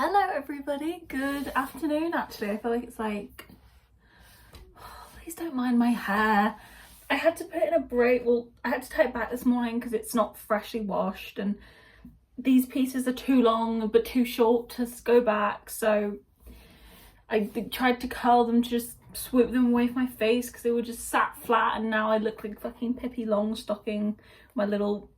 Hello everybody, good afternoon. Actually, I feel like it's like, please don't mind my hair. I had to put it in a braid. Well, I had to tie it back this morning because it's not freshly washed and these pieces are too long but too short to go back, so I tried to curl them to just swoop them away from my face because they were just sat flat, and now I look like fucking Pippi Longstocking, my little...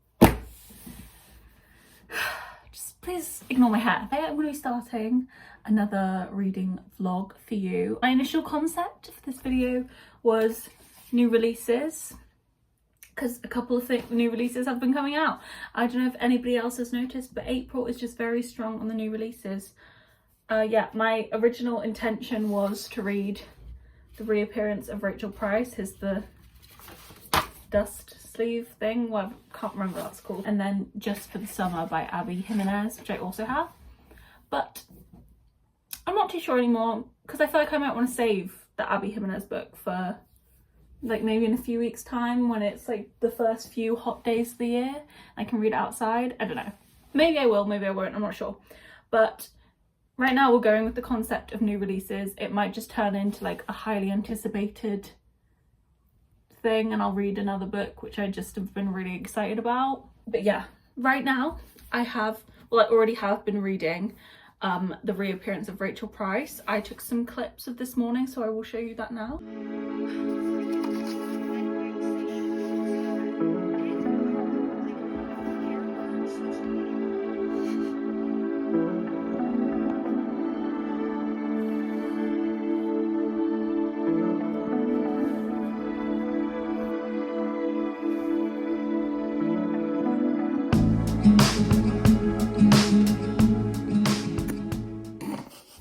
Just please ignore my hair. I'm going to be starting another reading vlog for you. My initial concept for this video was new releases, because a couple of new releases have been coming out. I don't know if anybody else has noticed, but April is just very strong on the new releases. Yeah, my original intention was to read the reappearance of Rachel Price, the dust sleeve thing, well, I can't remember what that's called, and then Just for the Summer by Abby Jimenez, which I also have, but I'm not too sure anymore because I feel like I might want to save the Abby Jimenez book for like maybe in a few weeks time when it's like the first few hot days of the year. I can read it outside. I don't know, maybe I will, maybe I won't, I'm not sure, but right now we're going with the concept of new releases. It might just turn into like a highly anticipated thing and I'll read another book which I just have been really excited about. But yeah, right now I already have been reading the reappearance of Rachel Price. I took some clips of this morning, so I will show you that now.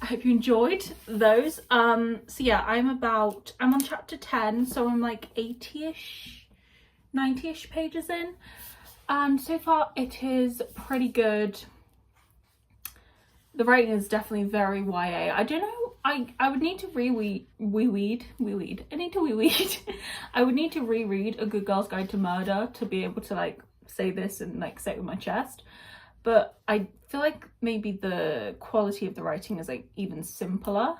I hope you enjoyed those. So yeah, I'm on chapter 10, so I'm like 80ish, 90ish pages in, and so far it is pretty good. The writing is definitely very YA. I don't know, I would need to reread I would need to reread A Good Girl's Guide to Murder to be able to like say this and like say it with my chest. But I feel like maybe the quality of the writing is like even simpler,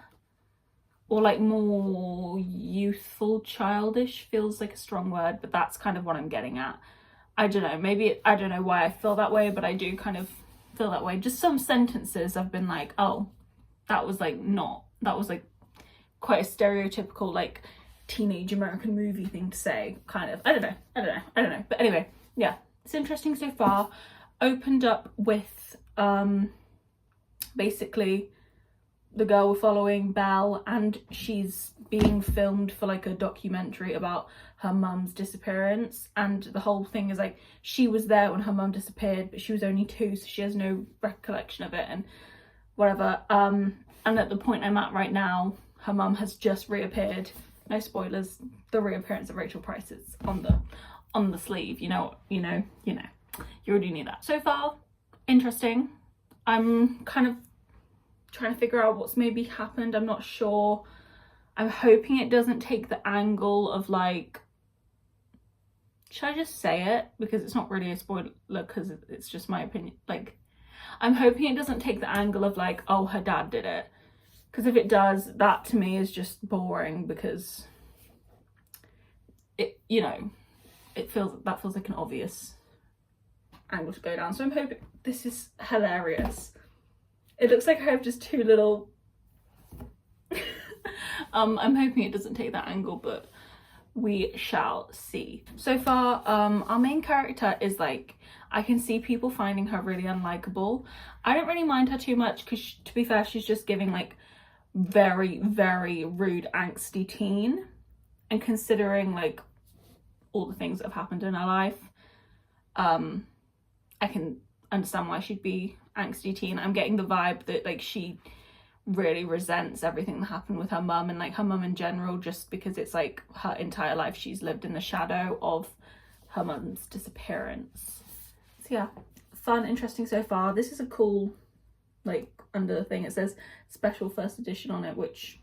or like more youthful, childish feels like a strong word, but that's kind of what I'm getting at. I don't know, maybe, I don't know why I feel that way, but I do kind of feel that way. Just some sentences I've been like, oh, that was like quite a stereotypical like teenage American movie thing to say, kind of. I don't know. But anyway, yeah, it's interesting so far. Opened up with basically the girl we're following, Belle, and she's being filmed for like a documentary about her mum's disappearance, and the whole thing is like she was there when her mum disappeared but she was only 2, so she has no recollection of it and whatever. And at the point I'm at right now, her mum has just reappeared. No spoilers, the reappearance of Rachel Price is on the sleeve, you know, you already knew that. So far, interesting. I'm kind of trying to figure out what's maybe happened. I'm not sure. I'm hoping it doesn't take the angle of like, should I just say it? Because it's not really a spoiler because it's just my opinion. Like, I'm hoping it doesn't take the angle of like, oh, her dad did it. Because if it does, that to me is just boring, because it, you know, that feels like an obvious angle to go down. So I'm hoping this is hilarious. It looks like I have just 2 little I'm hoping it doesn't take that angle, but we shall see. So far our main character is like, I can see people finding her really unlikable. I don't really mind her too much because, to be fair, she's just giving like very, very rude, angsty teen, and considering like all the things that have happened in her life, I can understand why she'd be angsty teen. I'm getting the vibe that like she really resents everything that happened with her mum and like her mum in general, just because it's like her entire life she's lived in the shadow of her mum's disappearance. So yeah, fun, interesting so far. This is a cool, like, under the thing it says special first edition on it, which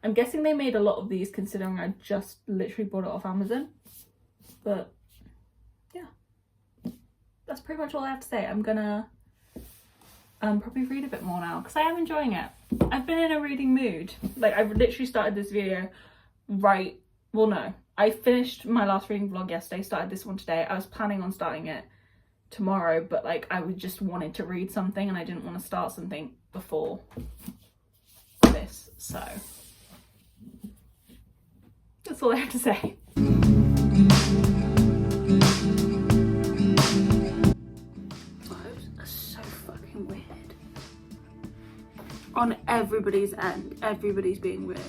I'm guessing they made a lot of these considering I just literally bought it off Amazon. But yeah, that's pretty much all I have to say. I'm gonna probably read a bit more now because I am enjoying it. I've been in a reading mood. Like, I've literally started this video right, well no, I finished my last reading vlog yesterday, started this one today. I was planning on starting it tomorrow, but like I just wanted to read something and I didn't want to start something before this, so that's all I have to say. Vibes are so fucking weird. On everybody's end, everybody's being weird.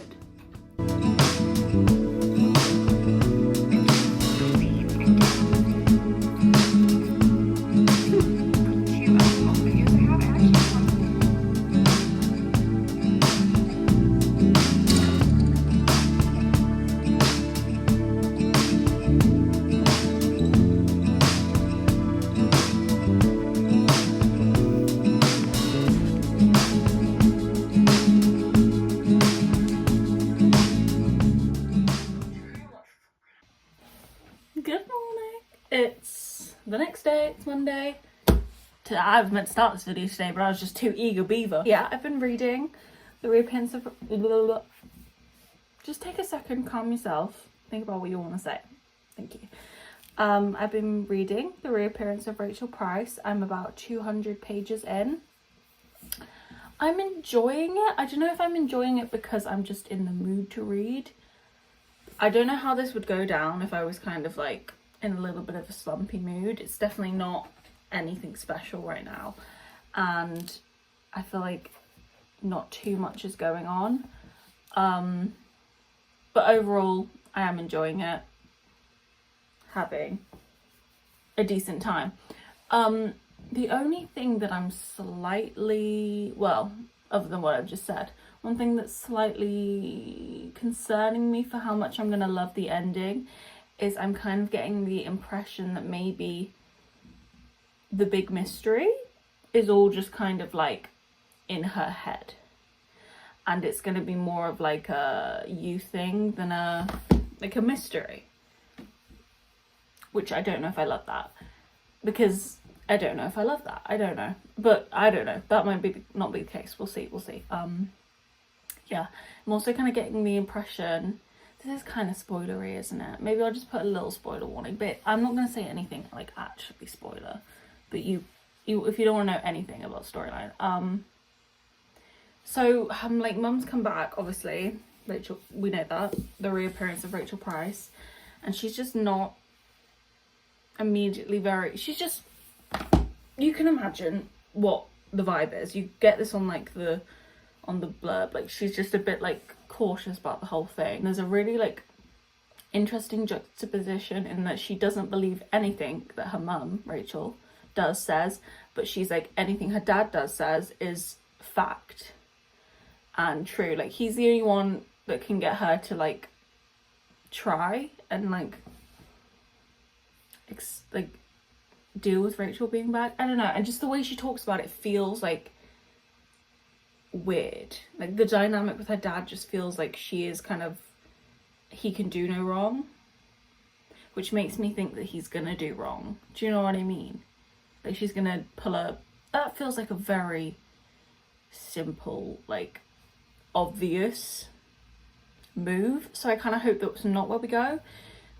Good morning. It's the next day, it's Monday. I was meant to start this video today, but I was just too eager beaver. Yeah, I've been reading The Reappearance of... Just take a second, calm yourself. Think about what you want to say. Thank you. I've been reading The Reappearance of Rachel Price. I'm about 200 pages in. I'm enjoying it. I don't know if I'm enjoying it because I'm just in the mood to read. I don't know how this would go down if I was kind of like in a little bit of a slumpy mood. It's definitely not anything special right now. And I feel like not too much is going on. But overall, I am enjoying it. Having a decent time. The only thing that I'm slightly, well, other than what I've just said, one thing that's slightly concerning me for how much I'm going to love the ending is I'm kind of getting the impression that maybe the big mystery is all just kind of like in her head. And it's going to be more of like a you thing than a mystery. Which I don't know if I love that. Because I don't know if I love that. I don't know. But I don't know. That might be not be the case. We'll see. We'll see. Yeah. I'm also kind of getting the impression... This is kind of spoilery, isn't it? Maybe I'll just put a little spoiler warning. But I'm not going to say anything like actually spoiler. But you if you don't want to know anything about storyline. So, like, Mum's come back, obviously. Rachel, we know that. The reappearance of Rachel Price. And she's just not immediately very... She's just... You can imagine what the vibe is. You get this on, like, on the blurb. Like, she's just a bit, like, cautious about the whole thing. There's a really, like, interesting juxtaposition in that she doesn't believe anything that her mum, Rachel, says. But she's like, anything her dad says is fact. And true. Like, he's the only one that can get her to like try and like deal with Rachel being back. I don't know, and just the way she talks about it feels like weird. Like, the dynamic with her dad just feels like she is kind of, he can do no wrong, which makes me think that he's gonna do wrong. Do you know what I mean? Like, she's gonna pull up. That feels like a very simple, like, obvious move. So I kind of hope that's not where we go,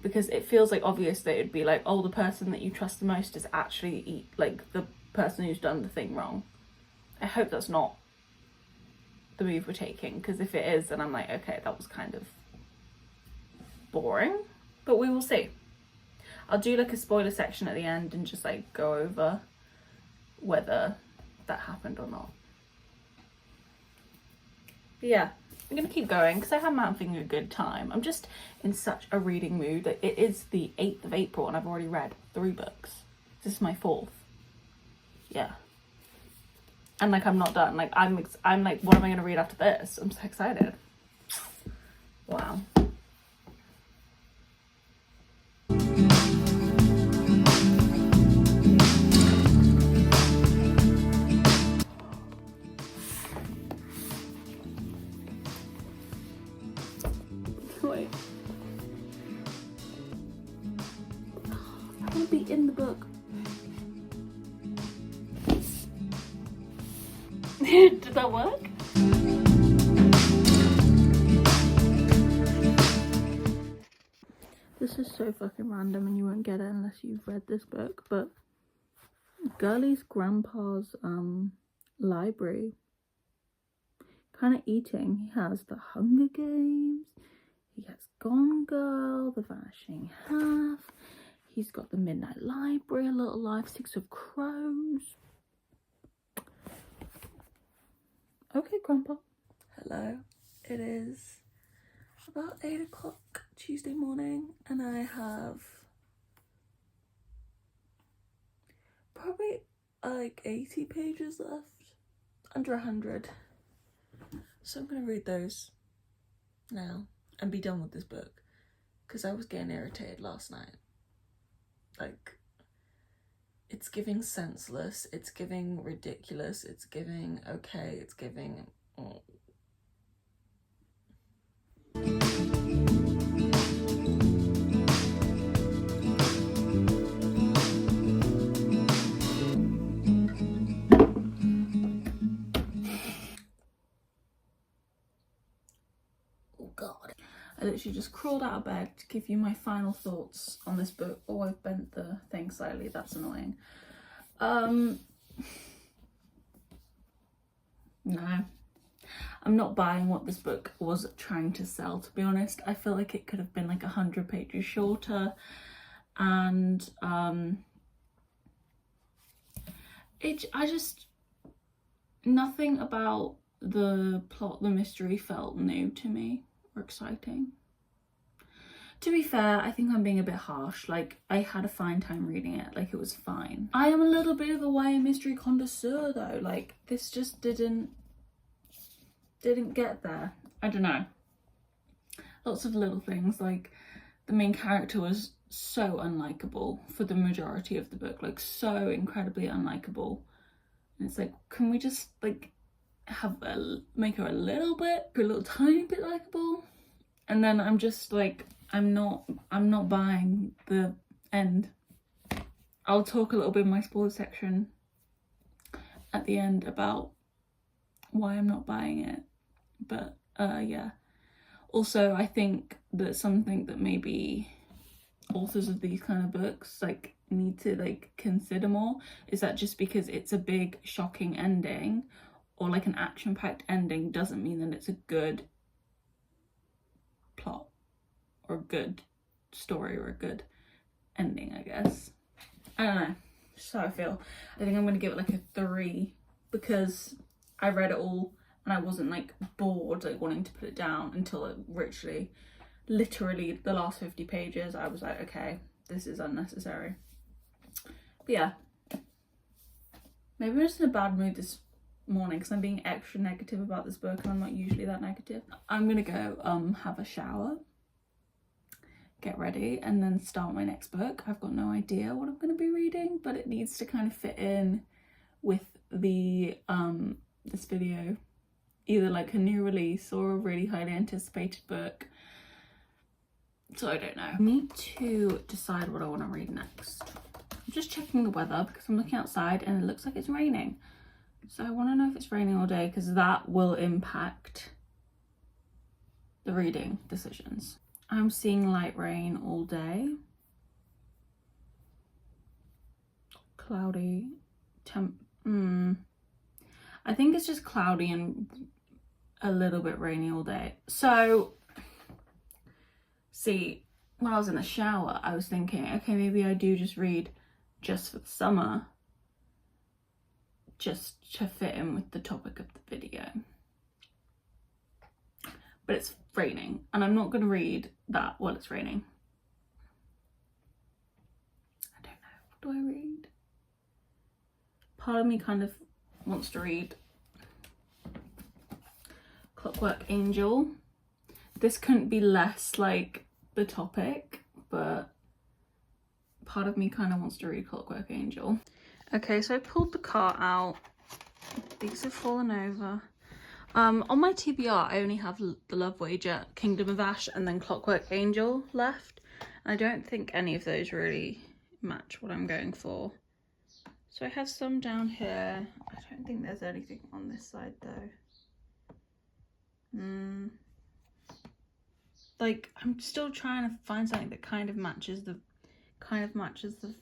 because it feels like obvious that it'd be like, oh, the person that you trust the most is actually like the person who's done the thing wrong. I hope that's not the move we're taking, because if it is, then I'm like, okay, that was kind of boring, but we will see. I'll do like a spoiler section at the end and just like go over whether that happened or not. But yeah, I'm gonna keep going because I'm having a good time. I'm just in such a reading mood. That it is the 8th of April and I've already read 3 books. This is my 4th. Yeah. And like, I'm not done. Like, I'm like, what am I gonna read after this? I'm so excited. Wow. Wait. I want to be in the book. that work? This is so fucking random and you won't get it unless you've read this book, but Girlie's grandpa's library, kind of eating. He has The Hunger Games, he has Gone Girl, The Vanishing Half, he's got The Midnight Library, A Little Life, Six of Crows. Okay, Grandpa. Hello. It is about 8 o'clock Tuesday morning and I have probably like 80 pages left, under 100. So I'm gonna read those now and be done with this book because I was getting irritated last night. Like, it's giving senseless, it's giving ridiculous, it's giving okay, it's giving God. I literally just crawled out of bed to give you my final thoughts on this book. Oh, I've bent the thing slightly, that's annoying. No, I'm not buying what this book was trying to sell, to be honest. I feel like it could have been like 100 pages shorter, and nothing about the plot, the mystery felt new to me or exciting. To be fair, I think I'm being a bit harsh. Like, I had a fine time reading it, like it was fine. I am a little bit of a YA mystery connoisseur though, like this just didn't get there. I don't know. Lots of little things, like the main character was so unlikable for the majority of the book, like so incredibly unlikable. And it's like, can we just like make her a little tiny bit likable? And then I'm just like, I'm not buying the end. I'll talk a little bit in my spoiler section at the end about why I'm not buying it. But yeah. Also, I think that something that maybe authors of these kind of books like need to like consider more is that just because it's a big shocking ending or like an action-packed ending doesn't mean that it's a good plot or a good story or a good ending, I guess. I don't know, just how I feel. I think I'm gonna give it like a 3 because I read it all and I wasn't like bored, like wanting to put it down until it literally the last 50 pages. I was like, okay, this is unnecessary. But yeah, maybe I'm just in a bad mood this morning because I'm being extra negative about this book and I'm not usually that negative. I'm gonna go have a shower, get ready, and then start my next book. I've got no idea what I'm gonna be reading, but it needs to kind of fit in with the this video, either like a new release or a really highly anticipated book. So I don't know. I need to decide what I want to read next. I'm just checking the weather because I'm looking outside and it looks like it's raining. So I want to know if it's raining all day because that will impact the reading decisions. I'm seeing light rain all day. Cloudy. I think it's just cloudy and a little bit rainy all day. So, see, when I was in the shower, I was thinking, okay, maybe I do just read just for the summer, just to fit in with the topic of the video. But it's raining, and I'm not going to read that while it's raining. I don't know. What do I read? Part of me kind of wants to read Clockwork Angel. This couldn't be less like the topic, but part of me kind of wants to read Clockwork Angel. Okay, so I pulled the cart out. These have fallen over. On my TBR, I only have The Love Wager, Kingdom of Ash, and then Clockwork Angel left. I don't think any of those really match what I'm going for. So I have some down here. I don't think there's anything on this side though. Like, I'm still trying to find something that kind of matches the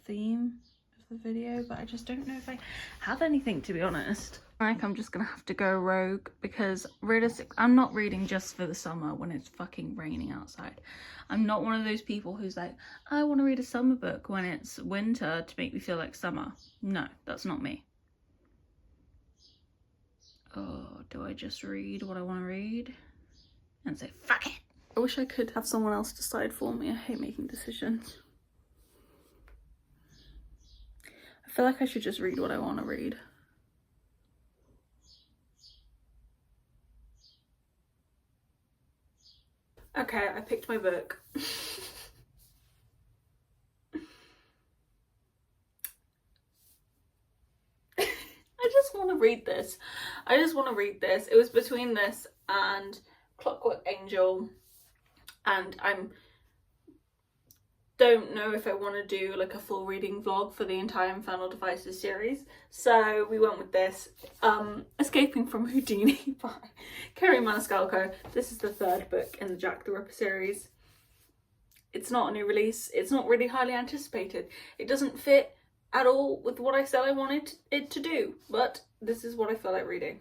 theme of the video, but I just don't know if I have anything, to be honest. Like, I'm just gonna have to go rogue because I'm not reading just for the summer when it's fucking raining outside. I'm not one of those people who's like, I want to read a summer book when it's winter to make me feel like summer. No, that's not me. Oh, do I just read what I want to read and say fuck it? I wish I could have someone else decide for me. I hate making decisions. I feel like I should just read what I want to read. Okay, I picked my book. I just want to read this. It was between this and Clockwork Angel, and don't know if I want to do like a full reading vlog for the entire Infernal Devices series, so we went with this. Escaping from Houdini by Kerry Maniscalco. This is the third book in the Jack the Ripper series. It's not a new release. It's not really highly anticipated. It doesn't fit at all with what I said I wanted it to do, but this is what I feel like reading.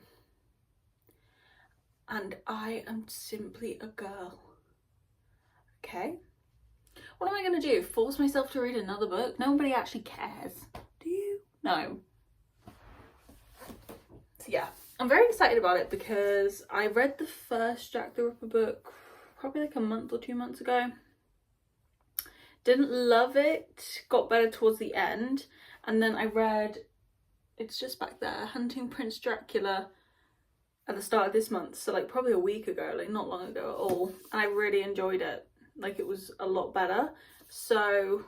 And I am simply a girl. Okay? What am I going to do? Force myself to read another book? Nobody actually cares. Do you? No. So yeah, I'm very excited about it because I read the first Jack the Ripper book probably like a month or 2 months ago. Didn't love it. Got better towards the end. And then I read, it's just back there, Hunting Prince Dracula at the start of this month. So like probably a week ago, like not long ago at all. And I really enjoyed it. Like it was a lot better. So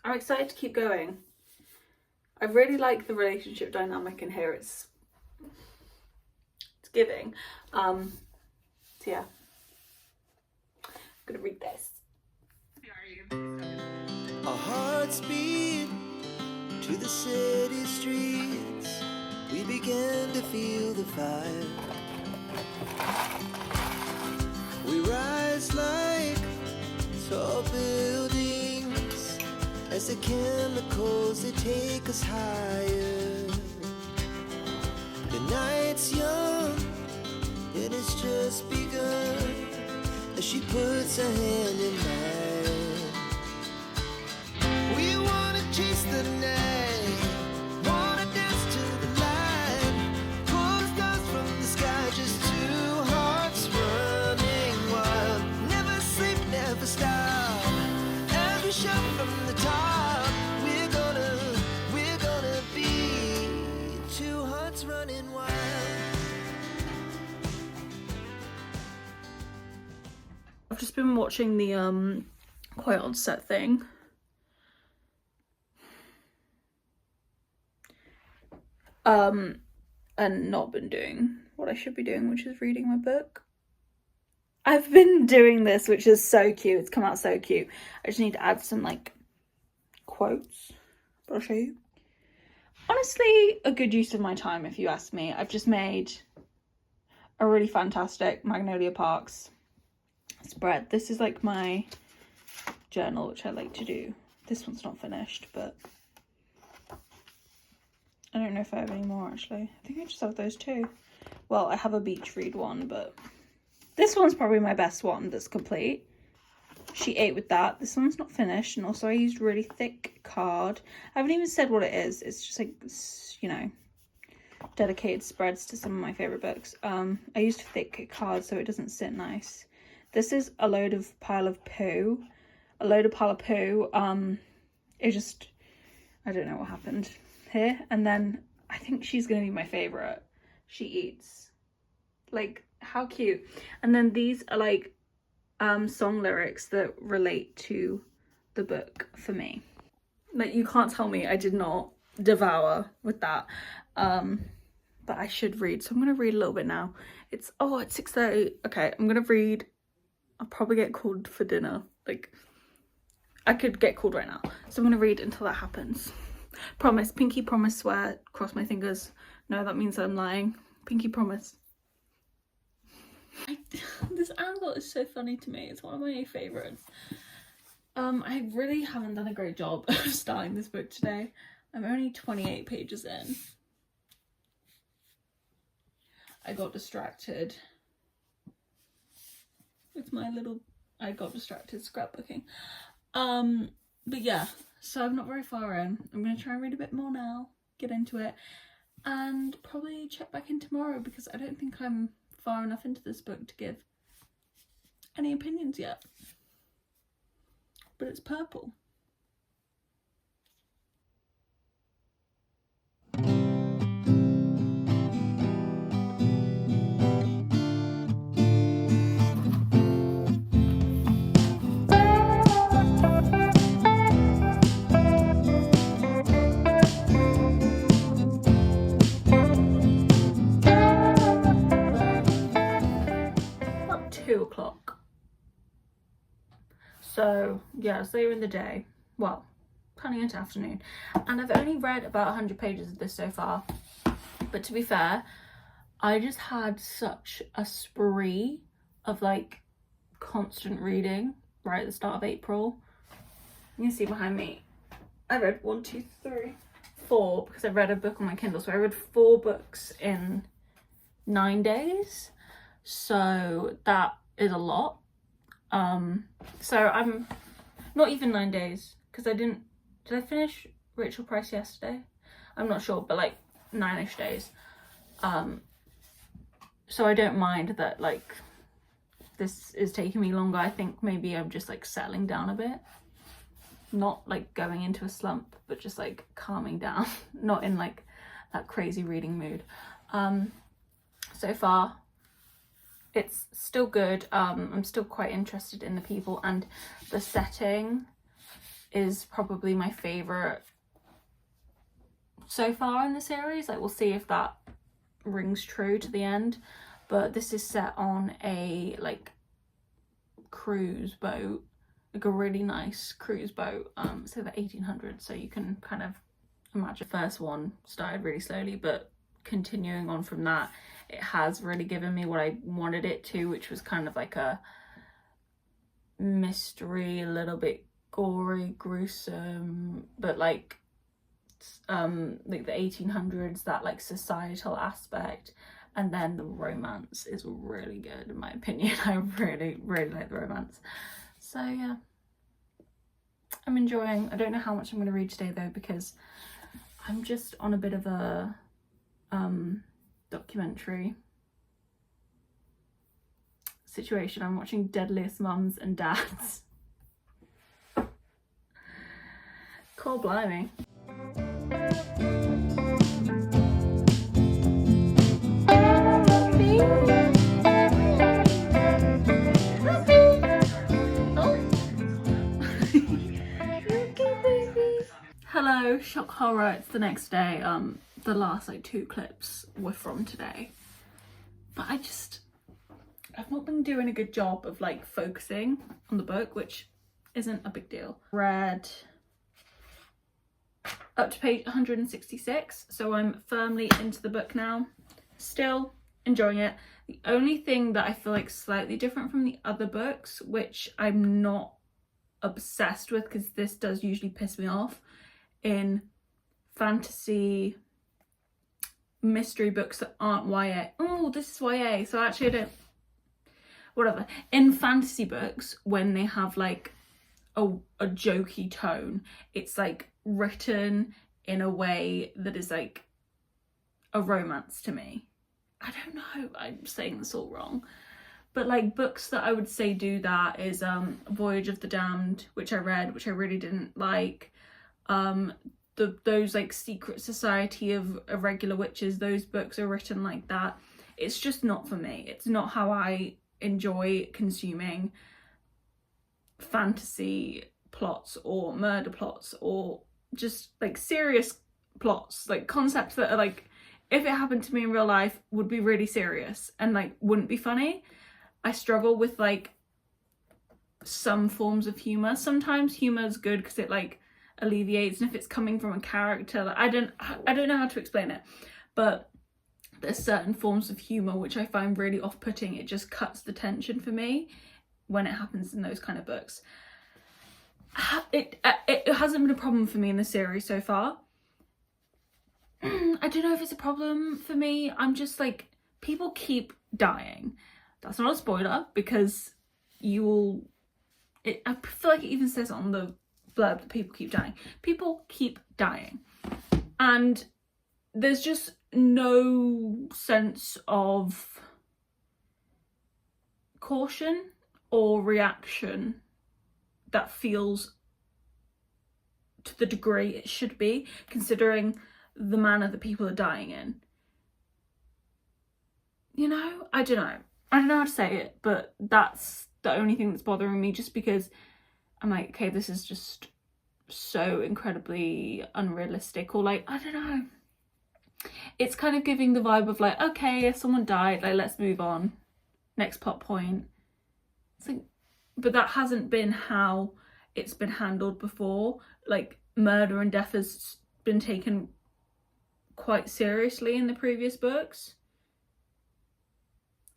I'm excited to keep going. I really like the relationship dynamic in here. It's giving. So yeah. I'm gonna read this. Our hearts beat to the city streets. We began to feel the fire. We rise like tall buildings as the chemicals, they take us higher. The night's young and it's just begun as she puts her hand in mine. We wanna chase the night, wanna dance to the light, pull the stars from the sky, just two hearts running wild. Never sleep, never stop, as we shout from the top. We're gonna be two hearts running wild. I've just been watching the Quite On Set thing. And not been doing what I should be doing, which is reading my book. I've been doing this, which is so cute. It's come out so cute. I just need to add some like quotes, but I'll show you. Honestly, a good use of my time, if you ask me. I've just made a really fantastic Magnolia Parks spread. This is like my journal, which I like to do. This one's not finished, but I don't know if I have any more actually. I think I just have those two. Well, I have a beach read one, but this one's probably my best one that's complete. She ate with that. This one's not finished, and also I used really thick card. I haven't even said what it is. It's just like, you know, dedicated spreads to some of my favorite books. I used thick card so it doesn't sit nice. This is a load of pile of poo. It just, I don't know what happened here. And then I think she's gonna be my favorite. She eats. Like, how cute. And then these are like song lyrics that relate to the book for me. Like, you can't tell me I did not devour with that. But I should read, so I'm gonna read a little bit now. It's 6:30. Okay, I'm gonna read. I'll probably get called for dinner. Like, I could get called right now, so I'm gonna read until that happens. Promise, pinky promise, swear, cross my fingers. No, that means I'm lying. Pinky promise. This angle is so funny to me. It's one of my favourites. I really haven't done a great job of starting this book today. I'm only 28 pages in. I got distracted with my little... I got distracted scrapbooking. But yeah, so I'm not very far in. I'm going to try and read a bit more now, get into it, and probably check back in tomorrow because I don't think I'm far enough into this book to give any opinions yet. But it's purple. About 2 o'clock. So yeah, it's later in the day. Well, kind of into afternoon. And I've only read about 100 pages of this so far. But to be fair, I just had such a spree of like constant reading right at the start of April. You can see behind me, I read 1, 2, 3, 4 because I read a book on my Kindle. So I read 4 books in 9 days. So that is a lot. So I'm not even 9 days because did I finish Rachel Price yesterday? I'm not sure, but like 9ish days. So I don't mind that like this is taking me longer. I think maybe I'm just like settling down a bit, not like going into a slump, but just like calming down, not in like that crazy reading mood. So far it's still good. I'm still quite interested in the people, and the setting is probably my favorite so far in the series. Like we'll see if that rings true to the end, but this is set on a like cruise boat, like a really nice cruise boat, so the 1800s, so you can kind of imagine. The first one started really slowly, but continuing on from that, it has really given me what I wanted it to, which was kind of like a mystery, a little bit gory, gruesome, but like the 1800s, that like societal aspect, and then the romance is really good in my opinion. I really like the romance. So yeah, I'm enjoying. I don't know how much I'm going to read today though, because I'm just on a bit of a documentary situation. I'm watching Deadliest Mums and Dads. Cool, blimey. Hello, shock horror, it's the next day. The last like 2 clips were from today, but I've not been doing a good job of like focusing on the book, which isn't a big deal. Read up to page 166, so I'm firmly into the book now. Still enjoying it. The only thing that I feel like slightly different from the other books, which I'm not obsessed with because this does usually piss me off in fantasy mystery books that aren't YA. Oh, this is YA, so actually I don't... Whatever. In fantasy books, when they have like a jokey tone, it's like written in a way that is like a romance to me. I don't know, I'm saying this all wrong. But like books that I would say do that is Voyage of the Damned, which I read, which I really didn't like. Those like Secret Society of Irregular Witches, those books are written like that. It's just not for me. It's not how I enjoy consuming fantasy plots or murder plots or just like serious plots, like concepts that are like, if it happened to me in real life, would be really serious and like wouldn't be funny. I struggle with like some forms of humor. Sometimes humor is good because it like alleviates, and if it's coming from a character, like, I don't know how to explain it, but there's certain forms of humor which I find really off-putting. It just cuts the tension for me when it happens in those kind of books. It hasn't been a problem for me in the series so far. I don't know if it's a problem for me. I'm just like, people keep dying. That's not a spoiler, because you will... I feel like it even says on the blurb that people keep dying. People keep dying. And there's just no sense of caution or reaction that feels to the degree it should be, considering the manner that people are dying in. You know, I don't know how to say it, but that's the only thing that's bothering me, just because I'm like, okay, this is just so incredibly unrealistic, or like, I don't know. It's kind of giving the vibe of like, okay, if someone died, like, let's move on. Next plot point. It's like, but that hasn't been how it's been handled before. Like, murder and death has been taken quite seriously in the previous books.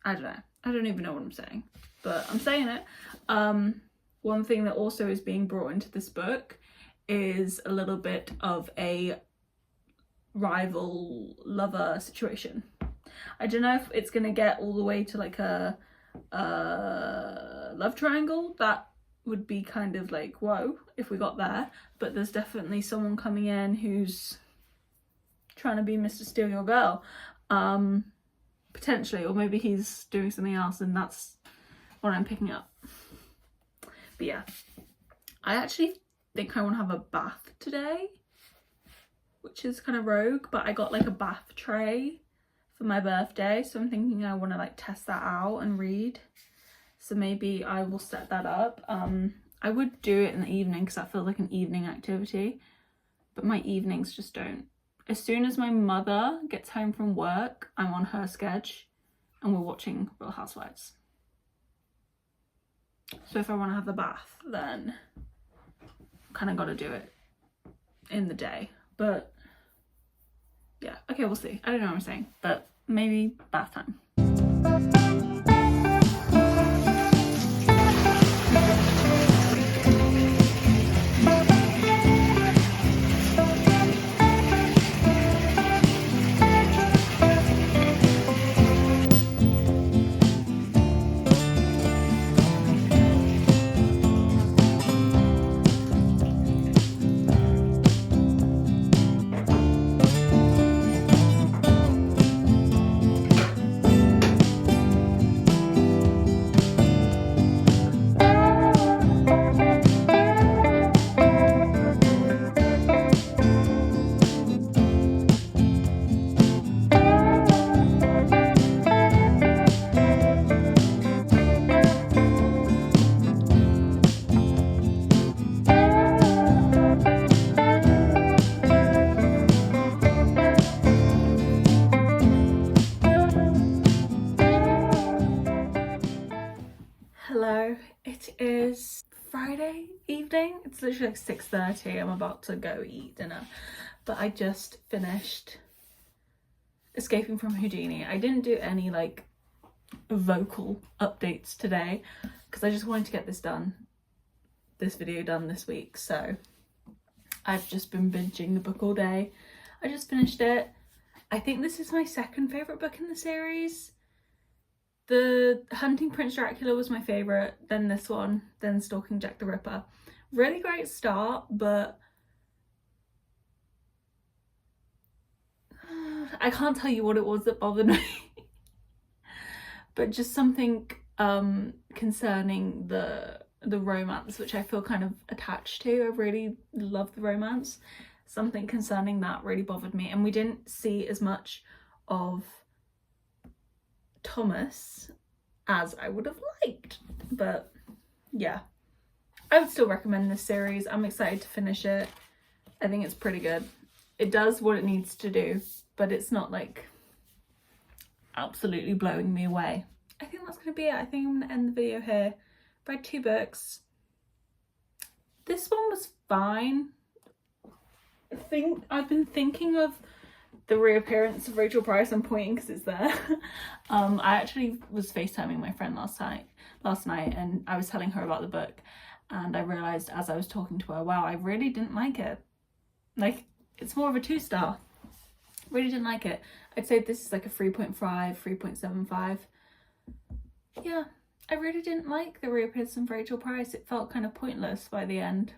I don't know. I don't even know what I'm saying, but I'm saying it. One thing that also is being brought into this book is a little bit of a rival lover situation. I don't know if it's gonna get all the way to like a love triangle. That would be kind of like, whoa, if we got there. But there's definitely someone coming in who's trying to be Mr. Steal Your Girl, potentially, or maybe he's doing something else, and that's what I'm picking up. But yeah, I actually think I want to have a bath today, which is kind of rogue, but I got like a bath tray for my birthday, so I'm thinking I want to like test that out and read. So maybe I will set that up. I would do it in the evening because that feels like an evening activity, but my evenings just don't. As soon as my mother gets home from work, I'm on her sketch and we're watching Real Housewives. So if I want to have the bath, then kind of got to do it in the day. But yeah, okay, we'll see. I don't know what I'm saying, but maybe bath time. It is Friday evening. It's literally like 6:30. I'm about to go eat dinner, but I just finished Escaping from Houdini. I didn't do any like vocal updates today because I just wanted to get this video done this week. So I've just been binging the book all day. I just finished it. I think this is my second favourite book in the series. The Hunting Prince Dracula was my favourite, then this one, then Stalking Jack the Ripper. Really great start, but I can't tell you what it was that bothered me. But just something concerning the romance, which I feel kind of attached to. I really love the romance. Something concerning that really bothered me, and we didn't see as much of Thomas as I would have liked. But yeah, I would still recommend this series. I'm excited to finish it. I think it's pretty good. It does what it needs to do, but it's not like absolutely blowing me away. I think that's going to be it. I think I'm going to end the video here. Read 2 books. This one was fine. I've been thinking of the reappearance of Rachel Price. I'm pointing because it's there. I actually was FaceTiming my friend last night, and I was telling her about the book, and I realised as I was talking to her, wow, I really didn't like it. Like, it's more of a 2-star. Really didn't like it. I'd say this is like a 3.5, 3.75. Yeah, I really didn't like the reappearance of Rachel Price. It felt kind of pointless by the end.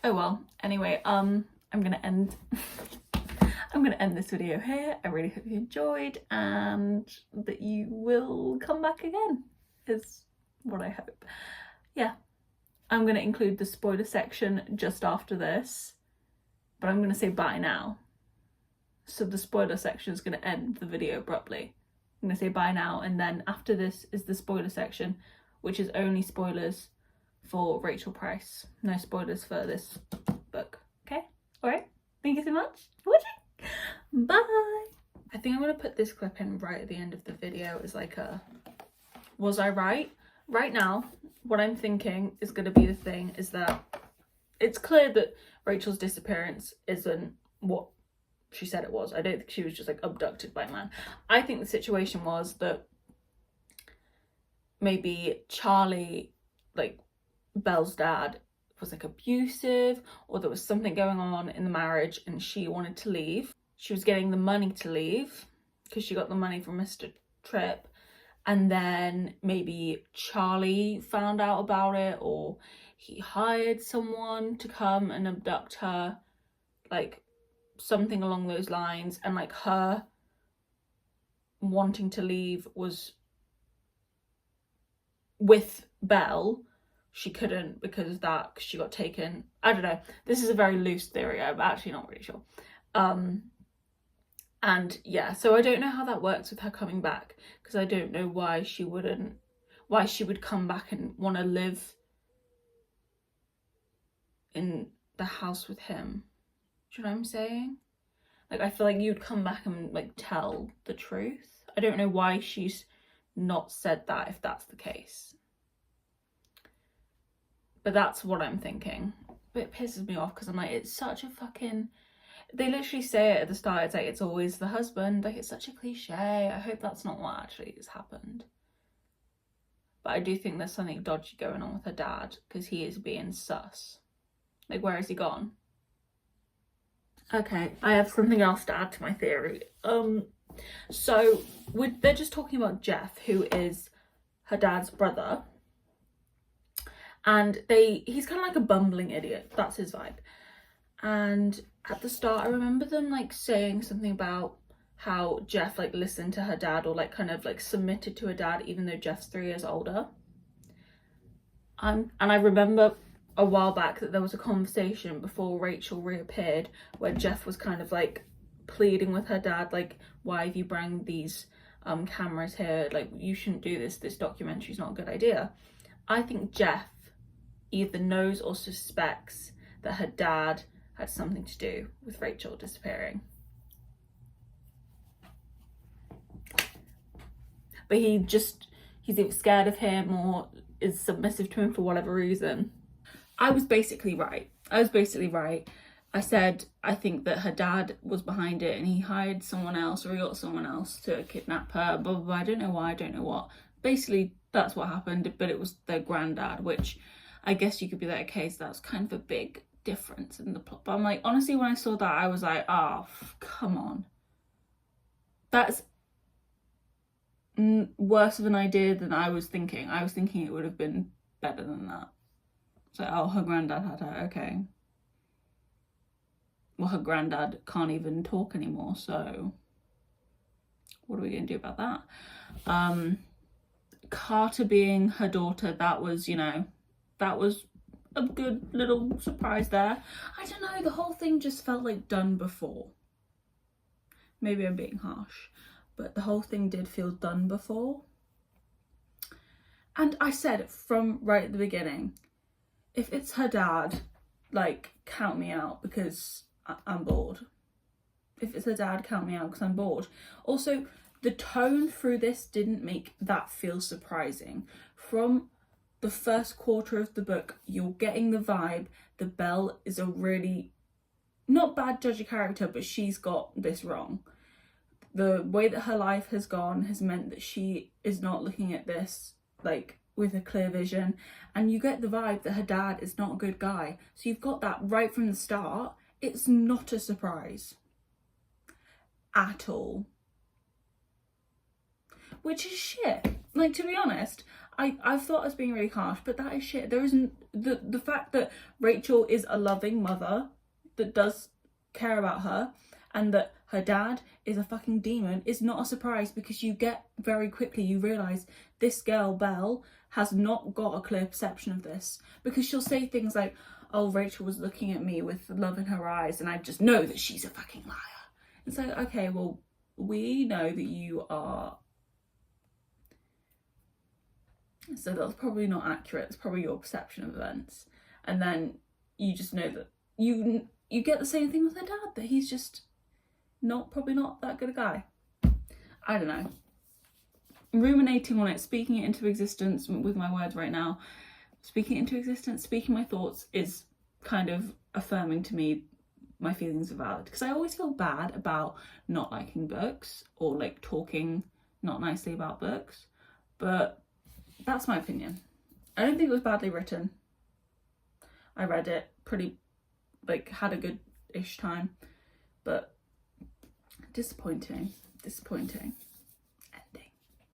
Oh well. Anyway, I'm gonna end this video here. I really hope you enjoyed and that you will come back again, is what I hope. Yeah, I'm gonna include the spoiler section just after this, but I'm gonna say bye now. So the spoiler section is gonna end the video abruptly. I'm gonna say bye now, and then after this is the spoiler section, which is only spoilers for Rachel Price. No spoilers for this book. Okay? Alright. Thank you so much for watching. Bye! I think I'm gonna put this clip in right at the end of the video as like a was I right? Right now, what I'm thinking is gonna be the thing is that it's clear that Rachel's disappearance isn't what she said it was. I don't think she was just like abducted by a man. I think the situation was that maybe Charlie, like Belle's dad, was like abusive, or there was something going on in the marriage and she wanted to leave. She was getting the money to leave because she got the money from Mr. Tripp, and then maybe Charlie found out about it, or he hired someone to come and abduct her, like something along those lines, and like her wanting to leave was with Belle. She couldn't because of that, because she got taken. I don't know, this is a very loose theory, I'm actually not really sure. And yeah, so I don't know how that works with her coming back, because I don't know why she would come back and want to live in the house with him. Do you know what I'm saying? Like, I feel like you'd come back and like tell the truth. I don't know why she's not said that if that's the case. But that's what I'm thinking. But it pisses me off because I'm like, it's such a fucking... They literally say it at the start, it's like, it's always the husband. Like, it's such a cliche. I hope that's not what actually has happened. But I do think there's something dodgy going on with her dad, because he is being sus. Like, where has he gone? Okay, I have something else to add to my theory. So they're just talking about Jeff, who is her dad's brother, and he's kind of like a bumbling idiot. That's his vibe. And at the start, I remember them like saying something about how Jeff like listened to her dad, or like kind of like submitted to her dad, even though Jeff's 3 years older. And I remember a while back that there was a conversation before Rachel reappeared where Jeff was kind of like pleading with her dad, like, why have you brought these cameras here? Like, you shouldn't do this. This documentary's not a good idea. I think Jeff either knows or suspects that her dad had something to do with Rachel disappearing. But he's either scared of him or is submissive to him for whatever reason. I was basically right. I said, I think that her dad was behind it and he hired someone else, or he got someone else to kidnap her, blah, blah, blah. I don't know why, I don't know what. Basically, that's what happened, but it was their granddad, which I guess you could be like, okay, so that's kind of a big difference in the plot. But I'm like, honestly, when I saw that, I was like, oh, come on. That's worse of an idea than I was thinking. I was thinking it would have been better than that. So, oh, her granddad had her, okay. Well, her granddad can't even talk anymore, so what are we going to do about that? Carter being her daughter, that was, you know, that was a good little surprise there. I don't know, the whole thing just felt like done before. Maybe I'm being harsh, but the whole thing did feel done before. And I said from right at the beginning, if it's her dad, like, count me out because I'm bored. If it's her dad, count me out because I'm bored. Also, the tone through this didn't make that feel surprising. From the first quarter of the book, you're getting the vibe that Belle is a really not bad judge of character, but she's got this wrong. The way that her life has gone has meant that she is not looking at this like with a clear vision, and you get the vibe that her dad is not a good guy. So you've got that right from the start. It's not a surprise at all, which is shit. Like, to be honest, I've thought us being really harsh, but that is shit. There isn't the fact that Rachel is a loving mother that does care about her, and that her dad is a fucking demon is not a surprise, because you get very quickly, you realise this girl, Belle, has not got a clear perception of this, because she'll say things like, oh, Rachel was looking at me with love in her eyes and I just know that she's a fucking liar. It's like, okay, well, we know that you are, so that's probably not accurate, it's probably your perception of events. And then you just know that you get the same thing with her dad, that he's just probably not that good a guy. I don't know. Ruminating on it, speaking it into existence with my words right now, speaking it into existence, speaking my thoughts is kind of affirming to me my feelings are valid, because I always feel bad about not liking books or like talking not nicely about books, but that's my opinion. I don't think it was badly written. I read it pretty, like, had a good-ish time, but disappointing.